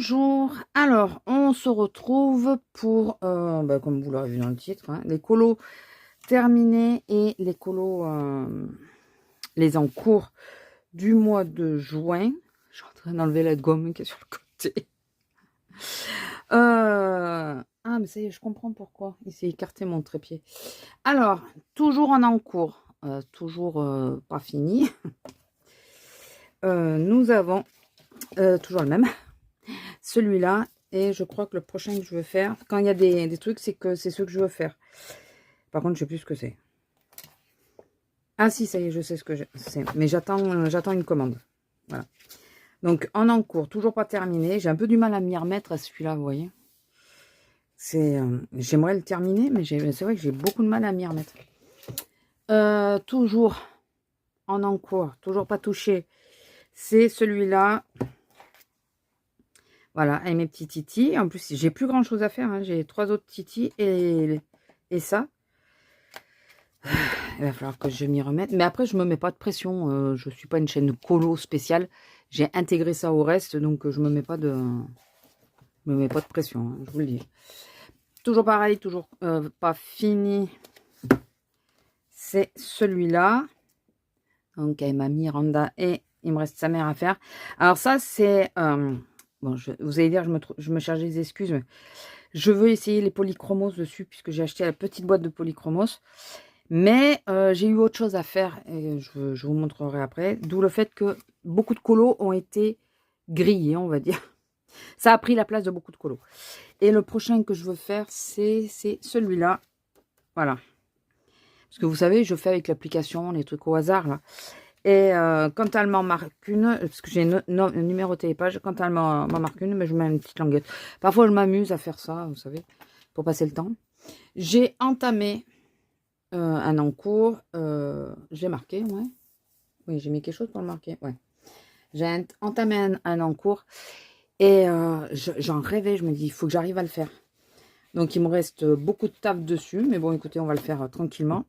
Bonjour, alors on se retrouve pour, comme vous l'aurez vu dans le titre, hein, les colos terminés et les colos, les en cours du mois de juin. Je suis en train d'enlever la gomme qui est sur le côté. Ah mais ça y est, je comprends pourquoi, il s'est écarté mon trépied. Alors, toujours en cours, toujours pas fini. Nous avons toujours le même. Celui-là, et je crois que le prochain que je veux faire, quand il y a des trucs, c'est que c'est ce que je veux faire. Par contre, je sais plus ce que c'est. Ah si, ça y est, je sais ce que c'est. Mais j'attends une commande. Voilà. Donc, en cours, toujours pas terminé. J'ai un peu du mal à m'y remettre à celui-là, vous voyez. J'aimerais le terminer, mais c'est vrai que j'ai beaucoup de mal à m'y remettre. Toujours en cours, toujours pas touché. C'est celui-là. Voilà, avec mes petits titis. En plus, j'ai plus grand chose à faire. Hein. J'ai 3 autres titis et ça. Il va falloir que je m'y remette. Mais après, je me mets pas de pression. Je suis pas une chaîne colo spéciale. J'ai intégré ça au reste, donc je me mets pas de pression. Hein, je vous le dis. Toujours pareil, toujours pas fini. C'est celui-là. Donc, avec ma Miranda et il me reste sa mère à faire. Alors ça, c'est... bon, vous allez dire, je me charge des excuses, mais je veux essayer les polychromos dessus, puisque j'ai acheté la petite boîte de polychromos. Mais j'ai eu autre chose à faire, et je vous montrerai après. D'où le fait que beaucoup de colos ont été grillés, on va dire. Ça a pris la place de beaucoup de colos. Et le prochain que je veux faire, c'est celui-là. Voilà. Parce que vous savez, je fais avec l'application, les trucs au hasard, là. Et quand elle m'en marque une, parce que j'ai numéroté les pages, quand elle m'en marque une, mais je mets une petite languette. Parfois, je m'amuse à faire ça, vous savez, pour passer le temps. J'ai entamé un en cours. Je l'ai marqué, ouais. Oui, j'ai mis quelque chose pour le marquer, ouais. J'ai entamé un en cours et j'en rêvais. Je me dis, il faut que j'arrive à le faire. Donc, il me reste beaucoup de taf dessus, mais bon, écoutez, on va le faire tranquillement.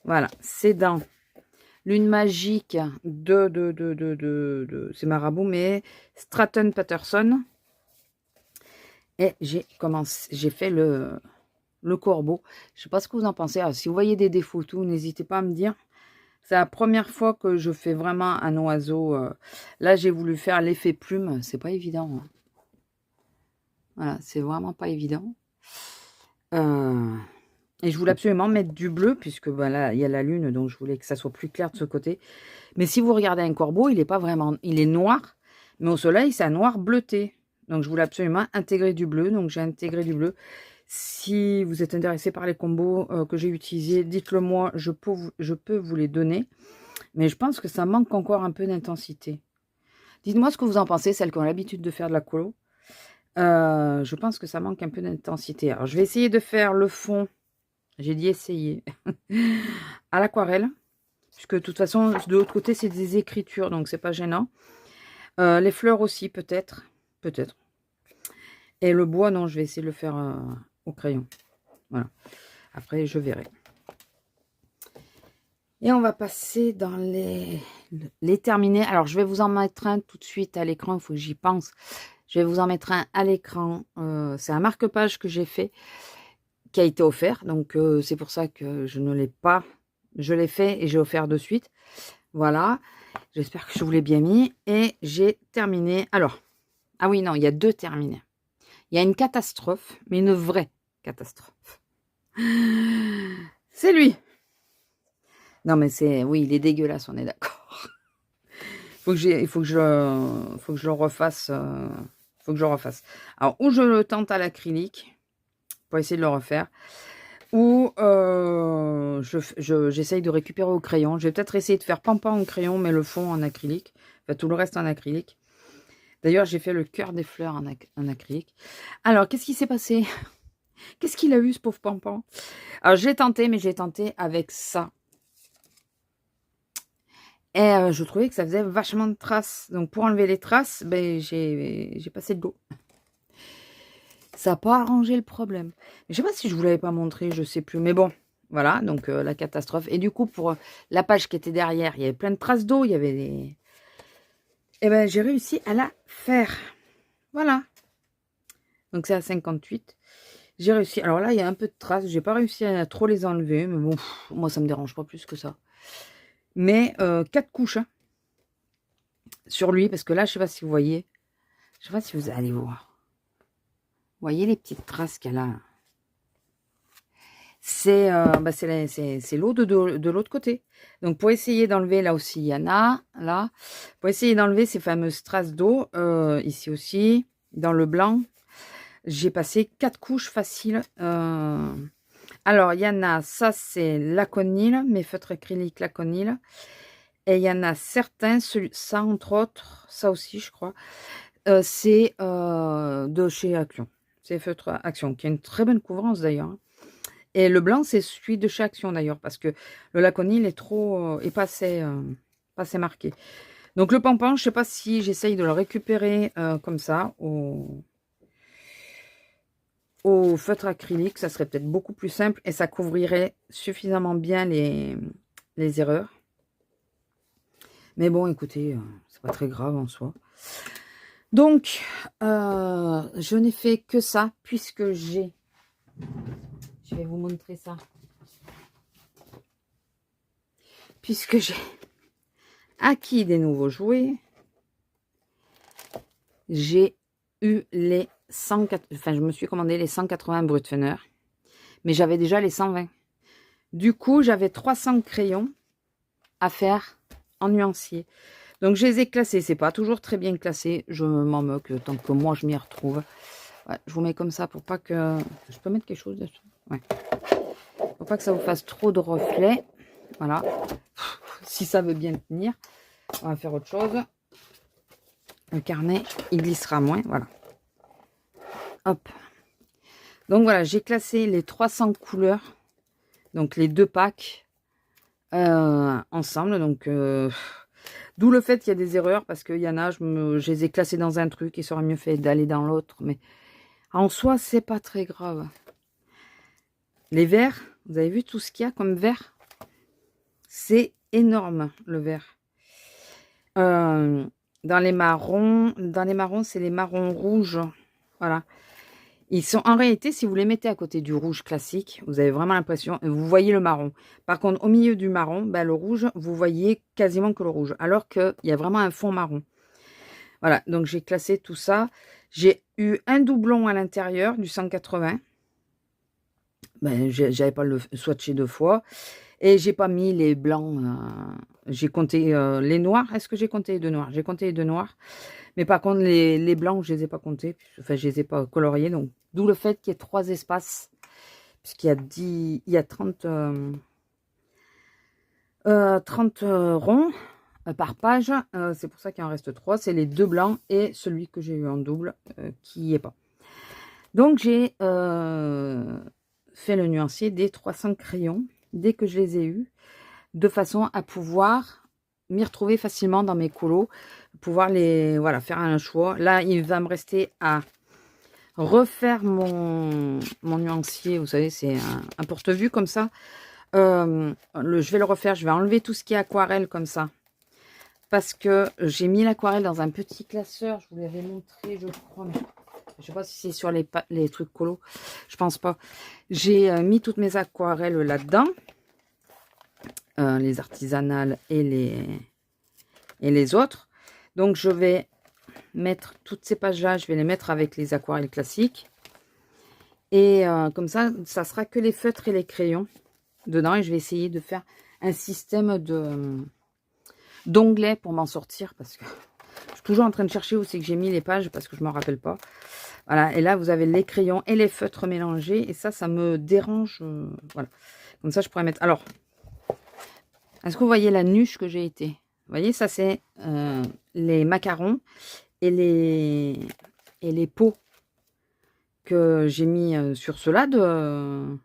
Voilà, c'est dans Lune magique c'est Marabout, mais Stratton Patterson. Et j'ai fait le corbeau. Je sais pas ce que vous en pensez. Alors, si vous voyez des défauts, tout, n'hésitez pas à me dire. C'est la première fois que je fais vraiment un oiseau. Là, j'ai voulu faire l'effet plume. C'est pas évident. Hein. Voilà, c'est vraiment pas évident. Et je voulais absolument mettre du bleu, puisque ben là, il y a la lune, donc je voulais que ça soit plus clair de ce côté. Mais si vous regardez un corbeau, il est pas vraiment... Il est noir, mais au soleil, c'est un noir bleuté. Donc, je voulais absolument intégrer du bleu, donc j'ai intégré du bleu. Si vous êtes intéressé par les combos que j'ai utilisés, dites-le moi, je peux vous les donner. Mais je pense que ça manque encore un peu d'intensité. Dites-moi ce que vous en pensez, celles qui ont l'habitude de faire de la colo. Je pense que ça manque un peu d'intensité. Alors, je vais essayer de faire le fond. J'ai dit essayer. À l'aquarelle. Puisque de toute façon, de l'autre côté, c'est des écritures. Donc, c'est pas gênant. Les fleurs aussi, peut-être. Peut-être. Et le bois, non, je vais essayer de le faire au crayon. Voilà. Après, je verrai. Et on va passer dans les terminés. Alors, je vais vous en mettre un tout de suite à l'écran. Il faut que j'y pense. Je vais vous en mettre un à l'écran. C'est un marque-page que j'ai fait, qui a été offert. Donc, c'est pour ça que je ne l'ai pas. Je l'ai fait et j'ai offert de suite. Voilà. J'espère que je vous l'ai bien mis. Et j'ai terminé. Alors, ah oui, non, il y a 2 terminés. Il y a une catastrophe, mais une vraie catastrophe. C'est lui. Non, mais c'est... Oui, il est dégueulasse, on est d'accord. Il faut que je le refasse. Faut que je le refasse. Alors, ou je le tente à l'acrylique, pour essayer de le refaire, ou j'essaye de récupérer au crayon. Je vais peut-être essayer de faire pampan au crayon, mais le fond en acrylique. Enfin, tout le reste en acrylique. D'ailleurs, j'ai fait le cœur des fleurs en acrylique. Alors, qu'est-ce qui s'est passé? Qu'est-ce qu'il a eu, ce pauvre pampan? Alors, j'ai tenté, mais j'ai tenté avec ça. Et je trouvais que ça faisait vachement de traces. Donc, pour enlever les traces, ben, j'ai passé le go. Ça n'a pas arrangé le problème. Je ne sais pas si je vous l'avais pas montré, je ne sais plus. Mais bon, voilà, donc la catastrophe. Et du coup, pour la page qui était derrière, il y avait plein de traces d'eau. Il y avait des... Et ben, j'ai réussi à la faire. Voilà. Donc c'est à 58. J'ai réussi. Alors là, il y a un peu de traces. J'ai pas réussi à trop les enlever. Mais bon, moi, ça me dérange pas plus que ça. Mais 4 couches hein, sur lui. Parce que là, je sais pas si vous voyez. Je sais pas si vous allez voir. Vous voyez les petites traces qu'elle a. C'est l'eau de l'autre côté. Donc, pour essayer d'enlever, là aussi, il y en a. Là. Pour essayer d'enlever ces fameuses traces d'eau. Ici aussi. Dans le blanc. J'ai passé 4 couches faciles. Alors, il y en a, ça c'est l'aconil, mes feutres acryliques l'aconil. Et il y en a certains, ça entre autres, ça aussi je crois, c'est de chez Action. C'est feutres Action, qui a une très bonne couvrance d'ailleurs. Hein. Et le blanc, c'est celui de chez Action d'ailleurs, parce que le laconil est est pas assez marqué. Donc le pampan, je sais pas si j'essaye de le récupérer comme ça, au feutre acrylique, ça serait peut-être beaucoup plus simple et ça couvrirait suffisamment bien les erreurs. Mais bon, écoutez, c'est pas très grave en soi. Donc, je n'ai fait que ça puisque j'ai... Je vais vous montrer ça. Puisque j'ai acquis des nouveaux jouets, j'ai eu les 104... Enfin, je me suis commandé les 180 Brutfener. Mais j'avais déjà les 120. Du coup, j'avais 300 crayons à faire en nuancier. Donc, je les ai classés. C'est pas toujours très bien classé. Je m'en moque tant que moi, je m'y retrouve. Ouais, je vous mets comme ça pour pas que... Je peux mettre quelque chose dessus. Ouais. Pour pas que ça vous fasse trop de reflets. Voilà. Si ça veut bien tenir. On va faire autre chose. Le carnet, il glissera moins. Voilà. Hop. Donc, voilà. J'ai classé les 300 couleurs. Donc, les 2 packs. Ensemble. Donc... D'où le fait qu'il y a des erreurs, parce qu'il y en a, je les ai classés dans un truc, il serait mieux fait d'aller dans l'autre. Mais en soi, c'est pas très grave. Les verts, vous avez vu tout ce qu'il y a comme vert? C'est énorme, le vert. Dans les marrons, c'est les marrons rouges. Voilà. Ils sont, en réalité, si vous les mettez à côté du rouge classique, vous avez vraiment l'impression, vous voyez le marron. Par contre, au milieu du marron, ben, le rouge, vous voyez quasiment que le rouge. Alors qu'il y a vraiment un fond marron. Voilà, donc j'ai classé tout ça. J'ai eu un doublon à l'intérieur du 180. Ben, j'avais pas le swatché 2 fois. Et j'ai pas mis les blancs. J'ai compté les noirs. Est-ce que j'ai compté les 2 noirs? J'ai compté les 2 noirs. Mais par contre, les blancs, je les ai pas comptés. Enfin, je les ai pas coloriés. Donc, d'où le fait qu'il y ait 3 espaces. Puisqu'il y a 10, il y a 30 ronds par page. C'est pour ça qu'il en reste 3. C'est les 2 blancs et celui que j'ai eu en double qui n'y est pas. Donc, j'ai fait le nuancier des 300 crayons dès que je les ai eus, de façon à pouvoir m'y retrouver facilement dans mes colos, pouvoir voilà, faire un choix. Là, il va me rester à refaire mon nuancier. Vous savez, c'est un porte-vue comme ça. Je vais le refaire. Je vais enlever tout ce qui est aquarelle comme ça. Parce que j'ai mis l'aquarelle dans un petit classeur. Je vous l'avais montré, je crois. Mais je sais pas si c'est sur les trucs colos. Je pense pas. J'ai mis toutes mes aquarelles là-dedans. Les artisanales et les autres. Donc, je vais mettre toutes ces pages-là. Je vais les mettre avec les aquarelles classiques. Et comme ça, ça sera que les feutres et les crayons dedans. Et je vais essayer de faire un système d'onglets pour m'en sortir. Parce que je suis toujours en train de chercher où c'est que j'ai mis les pages. Parce que je ne me rappelle pas. Voilà. Et là, vous avez les crayons et les feutres mélangés. Et ça me dérange. Voilà. Comme ça, je pourrais mettre... Alors, est-ce que vous voyez la nuche que j'ai été? Vous voyez, ça, c'est les macarons et les pots que j'ai mis sur ceux-là de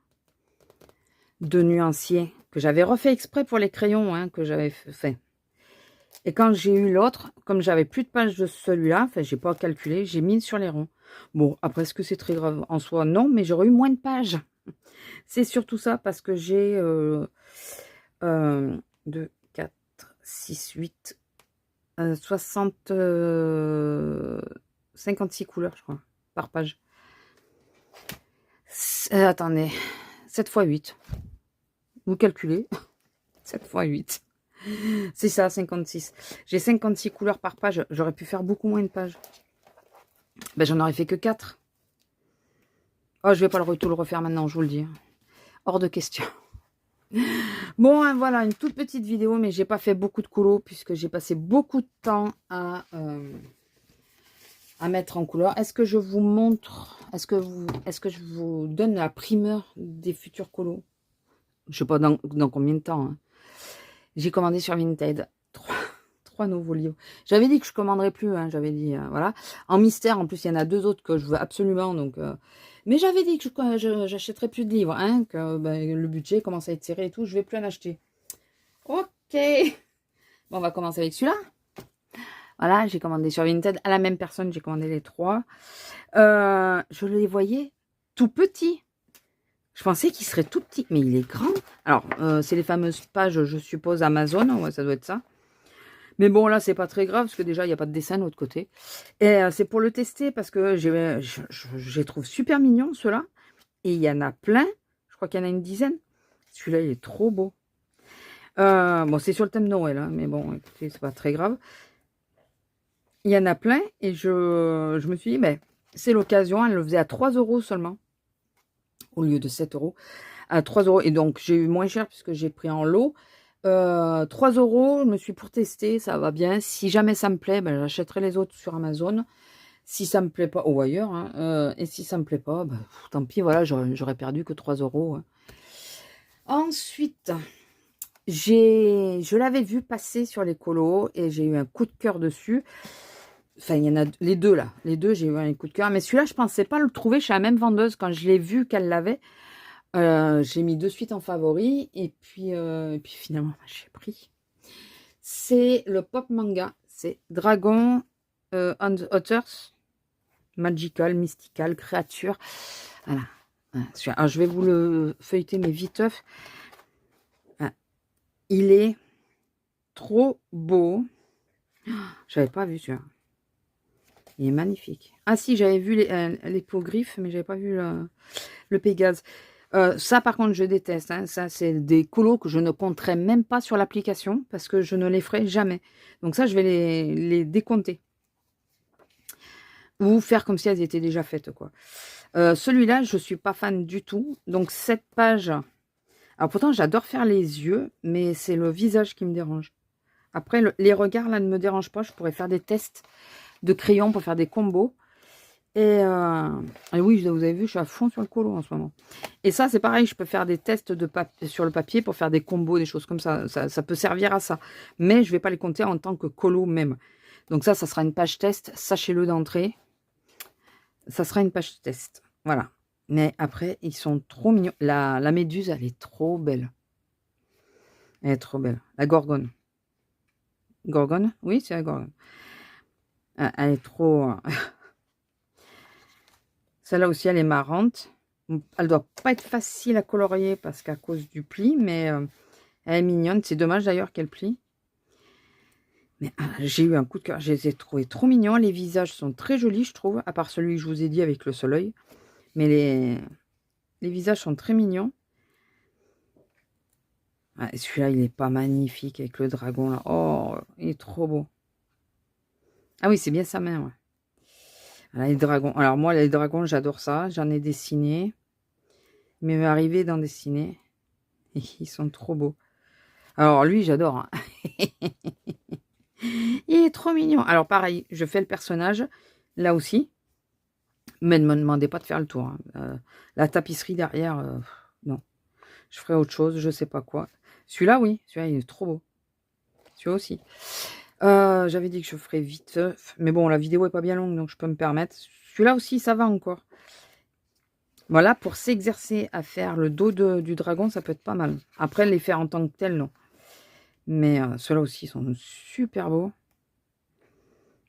nuancier, que j'avais refait exprès pour les crayons hein, que j'avais fait. Et quand j'ai eu l'autre, comme j'avais plus de pages de celui-là, enfin, j'ai pas calculé, j'ai mis sur les ronds. Bon, après, est-ce que c'est très grave en soi? Non, mais j'aurais eu moins de pages. C'est surtout ça, parce que j'ai 2, 4, 6, 8, 56 couleurs, je crois, par page. Attendez, 7 x 8. Vous calculez. 7 x 8. C'est ça, 56. J'ai 56 couleurs par page. J'aurais pu faire beaucoup moins de pages. Ben, j'en aurais fait que 4. Oh, je vais pas tout le refaire maintenant, je vous le dis. Hors de question. Bon, hein, voilà, une toute petite vidéo, mais j'ai pas fait beaucoup de colos puisque j'ai passé beaucoup de temps à mettre en couleur. Est-ce que je vous montre, est-ce que je vous donne la primeur des futurs colos? Je sais pas dans combien de temps. Hein. J'ai commandé sur Vinted 3 nouveaux livres. J'avais dit que je commanderais plus, hein, j'avais dit, voilà. En mystère, en plus, il y en a 2 autres que je veux absolument, donc... mais j'avais dit que j'achèterais plus de livres, hein, que ben, le budget commence à être serré et tout, je vais plus en acheter. Ok. Bon, on va commencer avec celui-là. Voilà, j'ai commandé sur Vinted. À la même personne, j'ai commandé les 3. Je les voyais tout petits. Je pensais qu'il serait tout petit, mais il est grand. Alors, c'est les fameuses pages, je suppose, Amazon. Ouais, ça doit être ça. Mais bon, là, c'est pas très grave, parce que déjà, il n'y a pas de dessin de l'autre côté. Et c'est pour le tester, parce que je les trouve super mignons, ceux-là. Et il y en a plein. Je crois qu'il y en a une dizaine. Celui-là, il est trop beau. Bon, c'est sur le thème Noël, hein, mais bon, écoutez, c'est pas très grave. Il y en a plein, et je me suis dit, ben, c'est l'occasion. Elle le faisait à 3 € seulement, au lieu de 7 €. À 3 €. Et donc, j'ai eu moins cher, puisque j'ai pris en lot. 3 €, je me suis pour tester, ça va bien. Si jamais ça me plaît, ben, j'achèterai les autres sur Amazon. Si ça me plaît pas, ou ailleurs, hein, et si ça me plaît pas, ben, tant pis, voilà, j'aurais perdu que 3 €. Hein. Ensuite, je l'avais vu passer sur les colos, et j'ai eu un coup de cœur dessus. Enfin, il y en a les deux, là. Les deux, j'ai eu un coup de cœur. Mais celui-là, je pensais pas le trouver chez la même vendeuse. Quand je l'ai vu qu'elle l'avait, j'ai mis de suite en favori, et puis finalement j'ai pris. C'est le pop manga, c'est Dragon and Otters, Magical, Mystical, Créature. Voilà. Alors, je vais vous le feuilleter, mais viteuf. Il est trop beau. J'avais pas vu celui-là. Il est magnifique. Ah si, j'avais vu l'hippogriffe, mais j'avais pas vu le Pégase. Ça, par contre, je déteste. Hein. Ça, c'est des colos que je ne compterai même pas sur l'application parce que je ne les ferai jamais. Donc ça, je vais les décompter. Ou faire comme si elles étaient déjà faites, quoi. Celui-là, je ne suis pas fan du tout. Donc, cette page... Alors, pourtant, j'adore faire les yeux, mais c'est le visage qui me dérange. Après, les regards, là, ne me dérangent pas. Je pourrais faire des tests de crayons pour faire des combos. Et oui, vous avez vu, je suis à fond sur le colo en ce moment. Et ça, c'est pareil, je peux faire des tests sur le papier pour faire des combos, des choses comme ça. Ça peut servir à ça. Mais je ne vais pas les compter en tant que colo même. Donc ça sera une page test. Sachez-le d'entrée. Ça sera une page test. Voilà. Mais après, ils sont trop mignons. La méduse, elle est trop belle. Elle est trop belle. La gorgone. Gorgone? Oui, c'est la gorgone. Elle est trop... Celle-là aussi, elle est marrante. Elle doit pas être facile à colorier parce qu'à cause du pli, mais elle est mignonne. C'est dommage d'ailleurs qu'elle plie. Mais j'ai eu un coup de cœur. Je les ai trouvés trop mignons. Les visages sont très jolis, je trouve, à part celui que je vous ai dit avec le soleil. Mais les visages sont très mignons. Ah, celui-là, il est pas magnifique avec le dragon là. Oh, il est trop beau. Ah oui, c'est bien sa main, ouais. Voilà, les dragons. Alors moi, les dragons, j'adore ça. J'en ai dessiné. Mais m'est arrivé d'en dessiner. Et ils sont trop beaux. Alors lui, j'adore. Hein. Il est trop mignon. Alors pareil, je fais le personnage. Là aussi. Mais ne me demandez pas de faire le tour. Hein. La tapisserie derrière, non. Je ferai autre chose, je sais pas quoi. Celui-là, oui. Celui-là, il est trop beau. Celui-là aussi. J'avais dit que je ferais vite. Mais bon, la vidéo est pas bien longue, donc je peux me permettre. Celui-là aussi, ça va encore. Voilà, pour s'exercer à faire le dos du dragon, ça peut être pas mal. Après, les faire en tant que tel, non. Mais ceux-là aussi sont super beaux.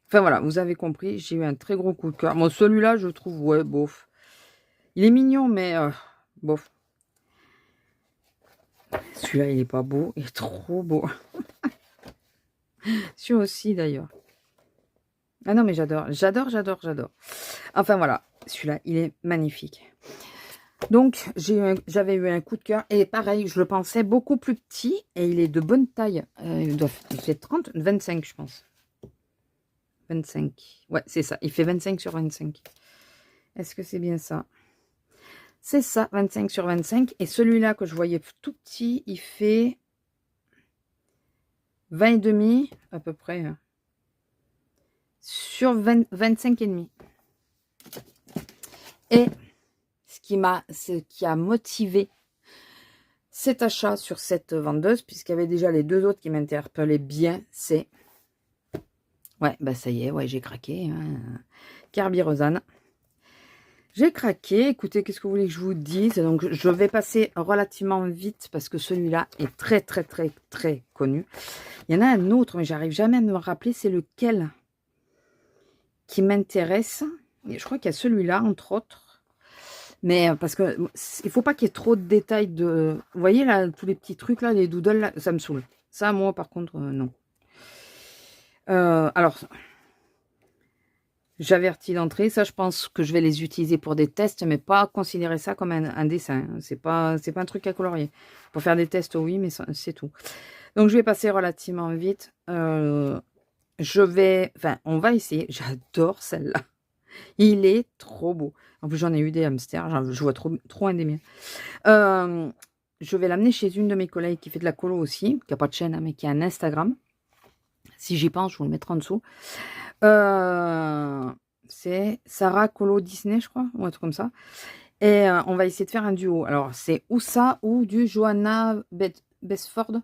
Enfin voilà, vous avez compris, j'ai eu un très gros coup de cœur. Bon, celui-là, je trouve, ouais, bof. Il est mignon, mais bof. Celui-là, il est pas beau, il est trop beau. Celui aussi, d'ailleurs. Ah non, mais j'adore, j'adore, j'adore, j'adore. Enfin voilà, celui-là, il est magnifique. Donc, j'avais eu un coup de cœur. Et pareil, je le pensais beaucoup plus petit. Et il est de bonne taille. Il fait 30, 25, je pense. 25. Ouais, c'est ça. Il fait 25 sur 25. Est-ce que c'est bien ça? C'est ça, 25 sur 25. Et celui-là que je voyais tout petit, il fait 20 et demi, à peu près. Sur 25 et demi. Et ce qui a motivé cet achat sur cette vendeuse, puisqu'il y avait déjà les deux autres qui m'interpellaient bien, c'est... Ouais, bah ça y est, ouais, j'ai craqué. Hein. Kerby Rosanne. J'ai craqué. Écoutez, qu'est-ce que vous voulez que je vous dise? Donc, je vais passer relativement vite parce que celui-là est très, très, très, très connu. Il y en a un autre, mais j'arrive jamais à me rappeler c'est lequel qui m'intéresse. Je crois qu'il y a celui-là, entre autres. Mais parce que il faut pas qu'il y ait trop de détails de... Vous voyez là, tous les petits trucs là, les doodles là, ça me saoule. Ça, moi, par contre, non. Alors, j'avertis d'entrée. Ça, je pense que je vais les utiliser pour des tests, mais pas considérer ça comme un dessin. C'est pas un truc à colorier. Pour faire des tests, oui, mais c'est tout. Donc, je vais passer relativement vite. On va essayer. J'adore celle-là. Il est trop beau. En plus, j'en ai eu des hamsters. Je vois trop un des miens. Je vais l'amener chez une de mes collègues qui fait de la colo aussi, qui n'a pas de chaîne, hein, mais qui a un Instagram. Si j'y pense, je vous le mettrai en dessous. C'est Sarah Colo Disney, je crois, ou un truc comme ça. Et on va essayer de faire un duo. Alors, c'est ou ça, ou du Johanna Besford,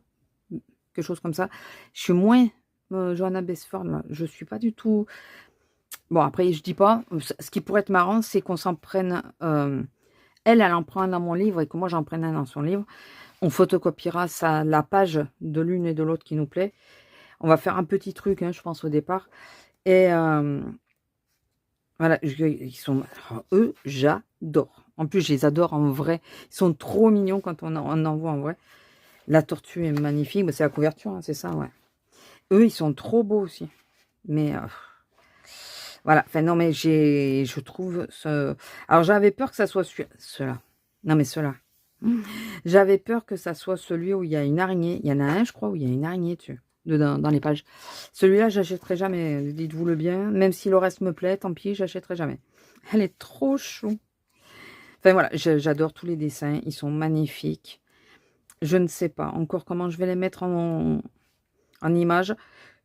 quelque chose comme ça. Je suis moins Johanna Besford, là. Je suis pas du tout... Bon, après, je dis pas. Ce qui pourrait être marrant, c'est qu'on s'en prenne... elle en prend un dans mon livre et que moi, j'en prenne un dans son livre. On photocopiera la page de l'une et de l'autre qui nous plaît. On va faire un petit truc, hein, je pense, au départ. Et voilà, ils sont... Alors, eux, j'adore. En plus, je les adore en vrai. Ils sont trop mignons quand on en voit en vrai. La tortue est magnifique. C'est la couverture, hein, c'est ça, ouais. Eux, ils sont trop beaux aussi. Mais... voilà, enfin non, mais je trouve ce... Alors, j'avais peur que ça soit ceux-là. Non, mais ceux-là. J'avais peur que ça soit celui où il y a une araignée. Il y en a un, je crois, où il y a une araignée dessus, dans les pages. Celui-là, j'achèterai jamais, dites-vous le bien. Même si le reste me plaît, tant pis, j'achèterai jamais. Elle est trop chou. Enfin voilà, j'adore tous les dessins. Ils sont magnifiques. Je ne sais pas encore comment je vais les mettre en image.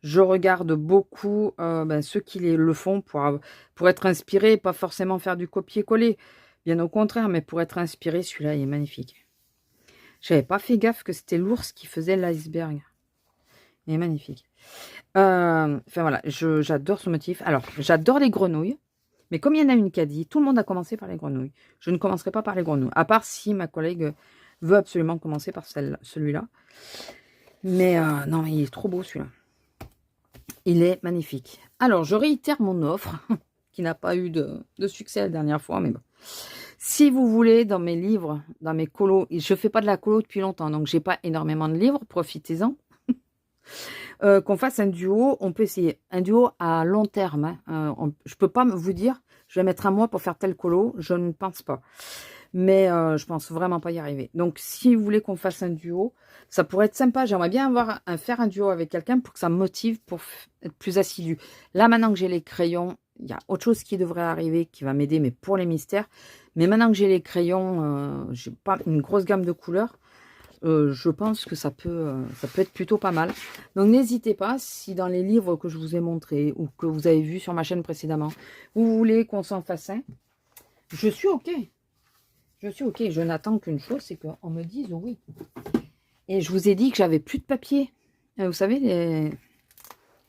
Je regarde beaucoup ceux qui le font pour être inspiré, pas forcément faire du copier-coller. Bien au contraire, mais pour être inspiré, celui-là, il est magnifique. J'avais pas fait gaffe que c'était l'ours qui faisait l'iceberg. Il est magnifique. Enfin voilà, j'adore ce motif. Alors, j'adore les grenouilles. Mais comme il y en a une qui a dit, tout le monde a commencé par les grenouilles. Je ne commencerai pas par les grenouilles. À part si ma collègue veut absolument commencer par celui-là. Mais non, il est trop beau celui-là. Il est magnifique. Alors, je réitère mon offre, qui n'a pas eu de succès la dernière fois, mais bon. Si vous voulez, dans mes livres, dans mes colos, je ne fais pas de la colo depuis longtemps, donc j'ai pas énormément de livres, profitez-en. Qu'on fasse un duo, on peut essayer. Un duo à long terme. Hein. Je ne peux pas vous dire, je vais mettre un mois pour faire tel colo, je ne pense pas. Mais je pense vraiment pas y arriver. Donc, si vous voulez qu'on fasse un duo, ça pourrait être sympa. J'aimerais bien faire un duo avec quelqu'un pour que ça me motive, pour être plus assidu. Là, maintenant que j'ai les crayons, il y a autre chose qui devrait arriver, qui va m'aider, mais pour les mystères. Mais maintenant que j'ai les crayons, j'ai pas une grosse gamme de couleurs. Je pense que ça peut être plutôt pas mal. Donc, n'hésitez pas, si dans les livres que je vous ai montrés ou que vous avez vus sur ma chaîne précédemment, vous voulez qu'on s'en fasse un, je suis OK. Je suis OK. Je n'attends qu'une chose, c'est qu'on me dise oui. Et je vous ai dit que j'avais plus de papier. Vous savez,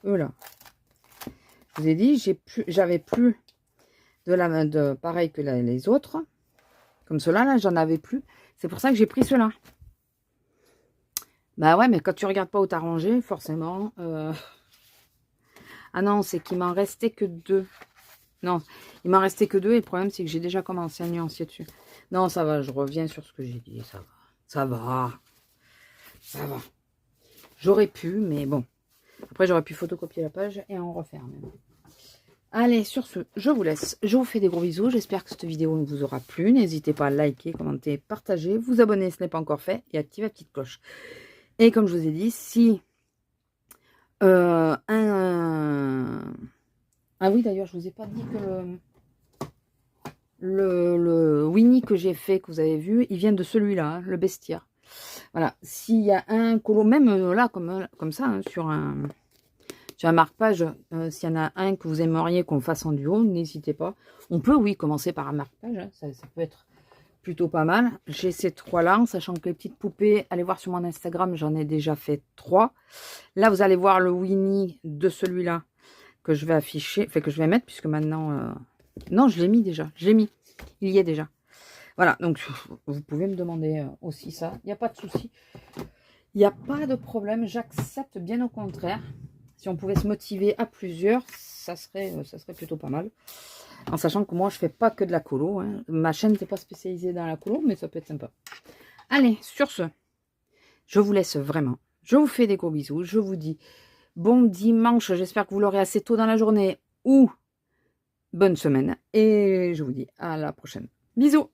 eux là. Je vous ai dit, j'avais plus pareil que les autres. Comme ceux-là, là, j'en avais plus. C'est pour ça que j'ai pris ceux-là. Bah ouais, mais quand tu regardes pas où t'as rangé, forcément... Ah non, c'est qu'il m'en restait que 2. Non, il m'en restait que 2 et le problème, c'est que j'ai déjà commencé à nuancer dessus. Non, ça va, je reviens sur ce que j'ai dit. Ça va. Ça va. Ça va. J'aurais pu, mais bon. Après, j'aurais pu photocopier la page et en refaire même. Allez, sur ce, je vous laisse. Je vous fais des gros bisous. J'espère que cette vidéo vous aura plu. N'hésitez pas à liker, commenter, partager, vous abonner si ce n'est pas encore fait et activer la petite cloche. Et comme je vous ai dit, si ah oui, d'ailleurs, je vous ai pas dit que le Winnie que j'ai fait, que vous avez vu, il vient de celui-là, hein, le bestiaire. Voilà, s'il y a un colo, même là, comme ça, hein, sur un marque-page, s'il y en a un que vous aimeriez qu'on fasse en duo, n'hésitez pas. On peut, oui, commencer par un marque-page, hein, ça peut être plutôt pas mal. J'ai ces 3-là, en sachant que les petites poupées, allez voir sur mon Instagram, j'en ai déjà fait 3. Là, vous allez voir le Winnie de celui-là que je vais afficher, enfin que je vais mettre, puisque maintenant... Non, je l'ai mis déjà, je l'ai mis, il y est déjà. Voilà, donc vous pouvez me demander aussi ça, il n'y a pas de souci. Il n'y a pas de problème, j'accepte bien au contraire. Si on pouvait se motiver à plusieurs, ça serait plutôt pas mal. En sachant que moi, je fais pas que de la colo. Hein. Ma chaîne n'est pas spécialisée dans la colo, mais ça peut être sympa. Allez, sur ce, je vous laisse vraiment. Je vous fais des gros bisous. Je vous dis bon dimanche. J'espère que vous l'aurez assez tôt dans la journée ou bonne semaine. Et je vous dis à la prochaine. Bisous!